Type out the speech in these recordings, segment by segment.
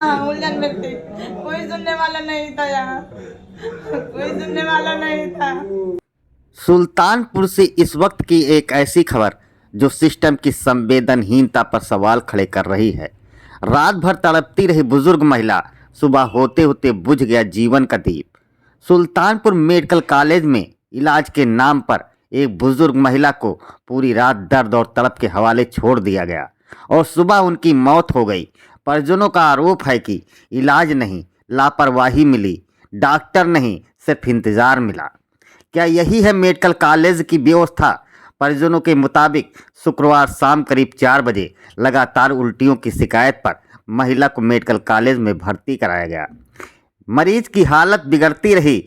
हाँ, उलझन में थी। कोई सुनने वाला नहीं था यहाँ, कोई सुनने वाला नहीं था। सुल्तानपुर से इस वक्त की एक ऐसी खबर जो सिस्टम की संवेदनहीनता पर सवाल खड़े कर रही है। रात भर तड़पती रही बुजुर्ग महिला, सुबह होते होते बुझ गया जीवन का दीप। सुल्तानपुर मेडिकल कॉलेज में इलाज के नाम पर एक बुजुर्ग महिला को पूरी रात दर्द और तड़प के हवाले छोड़ दिया गया और सुबह उनकी मौत हो गई। परिजनों का आरोप है कि इलाज नहीं, लापरवाही मिली, डॉक्टर नहीं, सिर्फ इंतजार मिला। क्या यही है मेडिकल कॉलेज की व्यवस्था? परिजनों के मुताबिक शुक्रवार शाम करीब 4 बजे लगातार उल्टियों की शिकायत पर महिला को मेडिकल कॉलेज में भर्ती कराया गया। मरीज की हालत बिगड़ती रही।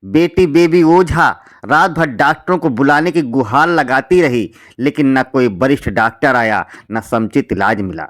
बेटी बेबी ओझा रात भर डॉक्टरों को बुलाने की गुहार लगाती रही, लेकिन न कोई वरिष्ठ डॉक्टर आया, न समुचित इलाज मिला।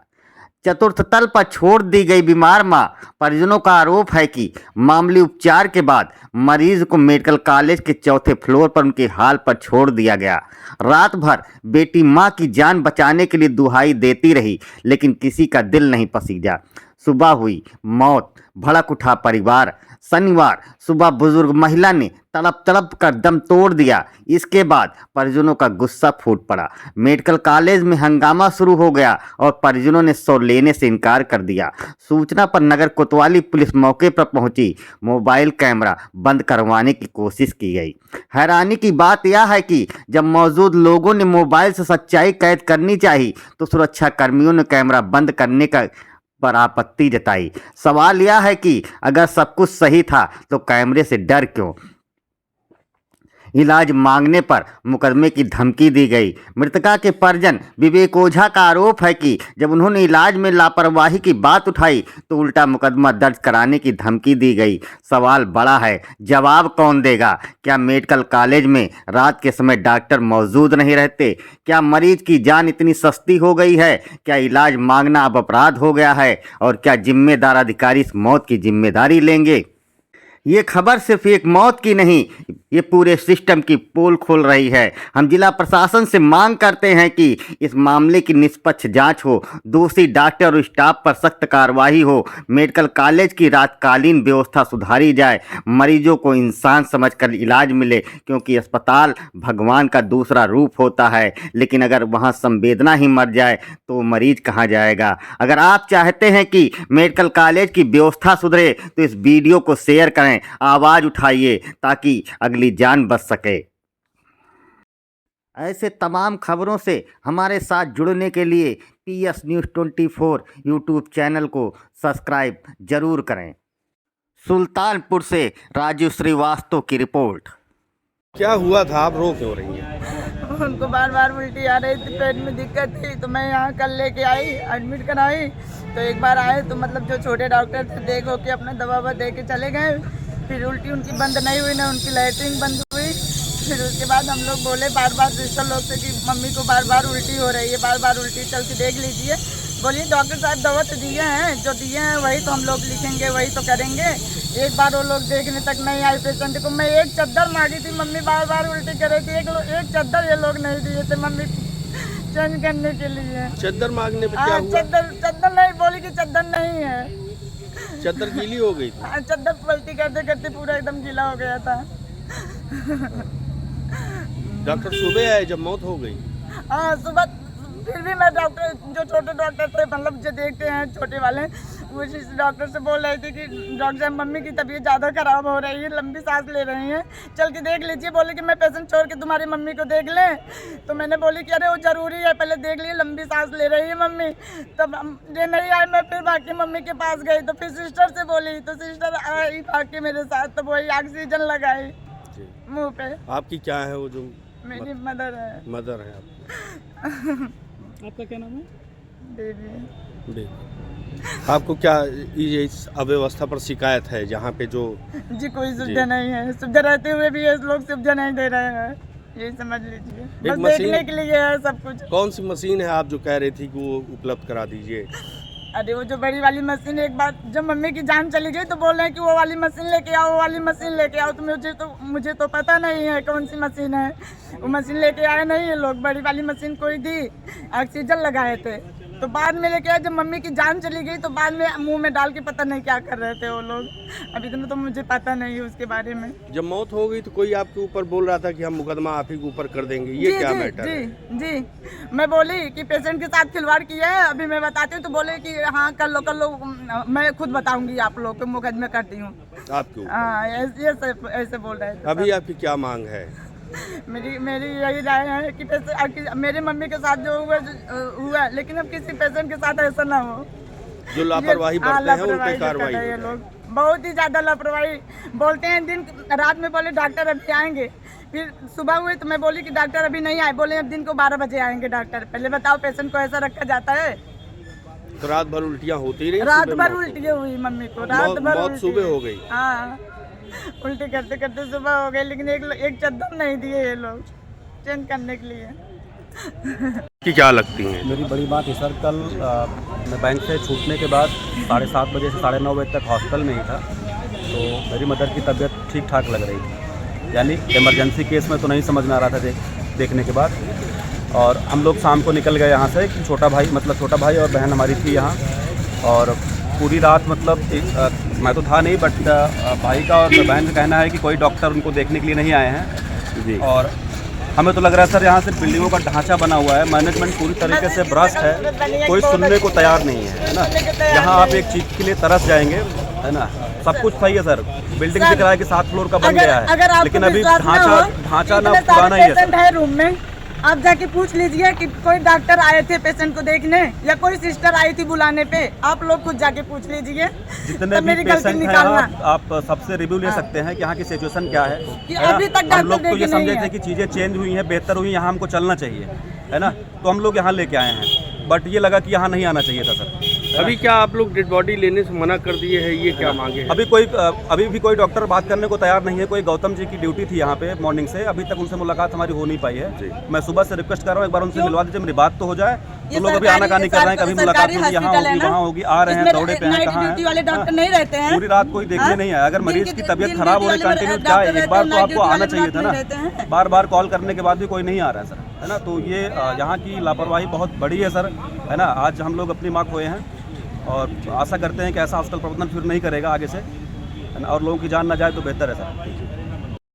चतुर्थ तल पर छोड़ दी गई बीमार मां। परिजनों का आरोप है कि मामूली उपचार के बाद मरीज को मेडिकल कॉलेज के चौथे फ्लोर पर उनके हाल पर छोड़ दिया गया। रात भर बेटी मां की जान बचाने के लिए दुहाई देती रही, लेकिन किसी का दिल नहीं पसीजा। सुबह हुई मौत, भड़क उठा परिवार। शनिवार सुबह बुजुर्ग महिला ने तड़प तड़प कर दम तोड़ दिया। इसके बाद परिजनों का गुस्सा फूट पड़ा। मेडिकल कॉलेज में हंगामा शुरू हो गया और परिजनों ने शव लेने से इनकार कर दिया। सूचना पर नगर कोतवाली पुलिस मौके पर पहुंची। मोबाइल कैमरा बंद करवाने की कोशिश की गई। हैरानी की बात यह है कि जब मौजूद लोगों ने मोबाइल से सच्चाई कैद करनी चाहिए तो सुरक्षा कर्मियों ने कैमरा बंद करने का पर आपत्ति जताई। सवाल यह है कि अगर सब कुछ सही था तो कैमरे से डर क्यों? इलाज मांगने पर मुकदमे की धमकी दी गई। मृतका के परिजन विवेक ओझा का आरोप है कि जब उन्होंने इलाज में लापरवाही की बात उठाई तो उल्टा मुकदमा दर्ज कराने की धमकी दी गई। सवाल बड़ा है, जवाब कौन देगा? क्या मेडिकल कॉलेज में रात के समय डॉक्टर मौजूद नहीं रहते? क्या मरीज की जान इतनी सस्ती हो गई है? क्या इलाज मांगना अब अपराध हो गया है? और क्या जिम्मेदार अधिकारी इस मौत की जिम्मेदारी लेंगे? ये खबर सिर्फ एक मौत की नहीं, ये पूरे सिस्टम की पोल खोल रही है। हम जिला प्रशासन से मांग करते हैं कि इस मामले की निष्पक्ष जांच हो, दोषी डॉक्टर और स्टाफ पर सख्त कार्रवाई हो, मेडिकल कॉलेज की रातकालीन व्यवस्था सुधारी जाए, मरीजों को इंसान समझकर इलाज मिले, क्योंकि अस्पताल भगवान का दूसरा रूप होता है। लेकिन अगर वहाँ संवेदना ही मर जाए तो मरीज कहाँ जाएगा? अगर आप चाहते हैं कि मेडिकल कॉलेज की व्यवस्था सुधरे तो इस वीडियो को शेयर करें, आवाज उठाइए ताकि अगली जान बच सके। ऐसे तमाम खबरों से हमारे साथ जुड़ने के लिए PS News 24 यूट्यूब चैनल को सब्सक्राइब जरूर करें। सुल्तानपुर से राजू श्रीवास्तव की रिपोर्ट। क्या हुआ था? आप रो क्यों रही हैं? उनको बार बार उल्टी आ रही थी, पेट में दिक्कत थी, तो मैं यहाँ कल लेके आई, एडमिट कराई। तो एक बार आए तो मतलब जो छोटे डॉक्टर थे देखो कि अपना दवा ववा दे के चले गए। फिर उल्टी उनकी बंद नहीं हुई, ना उनकी लैट्रिन बंद हुई। फिर उसके बाद हम लोग बोले बार बार सिस्टर लोग से कि मम्मी को बार बार उल्टी हो रही है, बार बार उल्टी, चल के देख लीजिए। बोलिए डॉक्टर साहब दवा तो दिए हैं, जो दिए हैं वही तो हम लोग लिखेंगे, वही तो करेंगे। एक बार वो लोग देखने तक नहीं आए पेशेंट को। मैं एक चद्दर मांगी थी, मम्मी बार बार उल्टी कर रही थी, एक चद्दर ये लोग नहीं दिए थे मम्मी चेंज करने के लिए। चद्दर मांगने पे क्या हुआ? चद्दर नहीं, बोली कि चद्दर नहीं है। चद्दर गीली हो गई थी? चद्दर पलटी करते करते पूरा एकदम गीला हो गया था। डॉक्टर सुबह आए जब मौत हो गई? हाँ सुबह। फिर भी मैं डॉक्टर जो छोटे डॉक्टर थे मतलब जो देखते हैं छोटे वाले, वो डॉक्टर से बोल रही थी कि डॉक्टर साहब मम्मी की तबीयत ज़्यादा ख़राब हो रही है, लंबी सांस ले रही हैं, चल के देख लीजिए। बोले कि मैं पेशेंट छोड़ के तुम्हारी मम्मी को देख लें। तो मैंने बोली कि अरे वो ज़रूरी है, पहले देख लिए, लंबी सांस ले रही है मम्मी। तब ये नहीं आए, मैं फिर बाकी मम्मी के पास गई तो फिर सिस्टर से बोली, तो सिस्टर आई बाकी मेरे साथ, तो वही ऑक्सीजन लगाई मुँह पे। आपकी क्या है वो जो? मेरी मदर है। मदर है आपकी। आपका क्या नाम है? बेबी। आपको क्या इस अव्यवस्था पर शिकायत है जहाँ पे जो? जी कोई सुविधा नहीं है, सुविधा रहते हुए भी ये लोग सुविधा नहीं दे रहे हैं, ये समझ लीजिए। बस देखने के लिए है सब कुछ। कौन सी मशीन है आप जो कह रही थी कि वो उपलब्ध करा दीजिए? अरे वो जो बड़ी वाली मशीन, एक बार जब मम्मी की जान चली गई तो बोल रहे हैं कि वो वाली मशीन लेके आओ, वो वाली मशीन लेके आओ। तो मुझे तो पता नहीं है कौन सी मशीन है। वो मशीन लेके आए नहीं ये लोग। बड़ी वाली मशीन कोई दी, ऑक्सीजन लगाए थे। तो बाद में लेके आए, जब मम्मी की जान चली गई तो बाद में मुंह में डाल के पता नहीं क्या कर रहे थे वो लोग। अभी तो मुझे पता नहीं है उसके बारे में। जब मौत हो गई तो कोई आपके ऊपर बोल रहा था कि हम मुकदमा आप ही के ऊपर कर देंगे, ये क्या मैटर है? जी मैं बोली कि पेशेंट के साथ खिलवाड़ किया है, अभी मैं बताती हूँ। तो बोले कि हाँ कर लो, मैं खुद बताऊंगी आप लोग को, मुकदमे करती हूँ आपके ऊपर। हाँ ऐसे बोल रहे थे। अभी आपकी क्या मांग है? मेरी यही राय है कि मेरे मम्मी के साथ जो हुआ, लेकिन अब किसी पेशेंट के साथ ऐसा ना हो। जो लापरवाही बरते हैं उन पे कार्रवाई हो। ये लोग बहुत ही ज्यादा लापरवाही बोलते हैं। दिन रात में बोले डॉक्टर अभी आएंगे, फिर सुबह हुई तो मैं बोली कि डॉक्टर अभी नहीं आए, बोले अब दिन को 12 बजे आएंगे डॉक्टर। पहले बताओ पेशेंट को ऐसा रखा जाता है? तो रात भर उल्टियाँ होती रही? रात भर उल्टियाँ हुई मम्मी को, रात भर मौत सुबह हो गई। हाँ उल्टी करते करते सुबह हो गई, लेकिन एक चद्दर नहीं दिए ये लोग चेंज करने के लिए। कि क्या लगती हैं? मेरी बड़ी बात है सर, कल मैं बैंक से छूटने के बाद 7:30 बजे से 9:30 बजे तक हॉस्पिटल में ही था। तो मेरी मदर की तबीयत ठीक ठाक लग रही थी, यानी इमरजेंसी केस में तो नहीं समझ में आ रहा था देखने के बाद। और हम लोग शाम को निकल गए यहाँ से। छोटा भाई और बहन हमारी थी यहाँ, और पूरी रात मतलब मैं तो था नहीं, बट भाई का और बहन का कहना है कि कोई डॉक्टर उनको देखने के लिए नहीं आए हैं जी। और हमें तो लग रहा है सर यहाँ से बिल्डिंगों का ढांचा बना हुआ है, मैनेजमेंट पूरी तरीके से भ्रष्ट है, कोई सुनने को तैयार नहीं है ना। यहाँ आप एक चीज़ के लिए तरस जाएंगे, है ना। सब कुछ सही है सर, बिल्डिंग दिख रहा है कि 7 फ्लोर का बन गया है, लेकिन अभी ढांचा ना पुराना ही है सर। रूम में आप जाके पूछ लीजिए कि कोई डॉक्टर आए थे पेशेंट को देखने या कोई सिस्टर आई थी बुलाने पे। आप लोग खुद जाके पूछ लीजिए। जितने भी पेशेंट हैं आप सबसे रिव्यू ले सकते हैं कि यहाँ की सिचुएशन क्या है। अभी तक हम लोग तो ये समझे थे कि चीज़ें चेंज हुई हैं, बेहतर हुई, यहाँ हमको चलना चाहिए, है ना। तो हम लोग यहाँ लेके आए हैं, बट ये लगा कि यहाँ नहीं आना चाहिए था सर। अभी क्या आप लोग डेड बॉडी लेने से मना कर दिए हैं, ये क्या मांगे हैं? अभी भी कोई डॉक्टर बात करने को तैयार नहीं है। कोई गौतम जी की ड्यूटी थी यहाँ पे मॉर्निंग से, अभी तक उनसे मुलाकात हमारी हो नहीं पाई है। मैं सुबह से रिक्वेस्ट कर रहा हूँ एक बार उनसे मिलवा दीजिए, मेरी बात तो हो जाए। तो लोग अभी आनाकानी कर रहे हैं, कभी मुलाकात होगी, यहाँ होगी, वहाँ होगी, आ रहे हैं, दौड़े पे हैं, कहाँ हैं। पूरी रात कोई देखने नहीं आया। अगर मरीज की तबीयत खराब हो रही कंटिन्यू, क्या एक बार तो आपको आना चाहिए था ना। बार बार कॉल करने के बाद भी कोई नहीं आ रहा है सर, है ना। तो ये यहाँ की लापरवाही बहुत बड़ी है सर, है ना। आज हम लोग अपनी माँ खोए हैं और आशा करते हैं कि ऐसा हॉस्पिटल प्रबंधन फिर नहीं करेगा आगे से, और लोगों की जान ना जाए तो बेहतर है सर।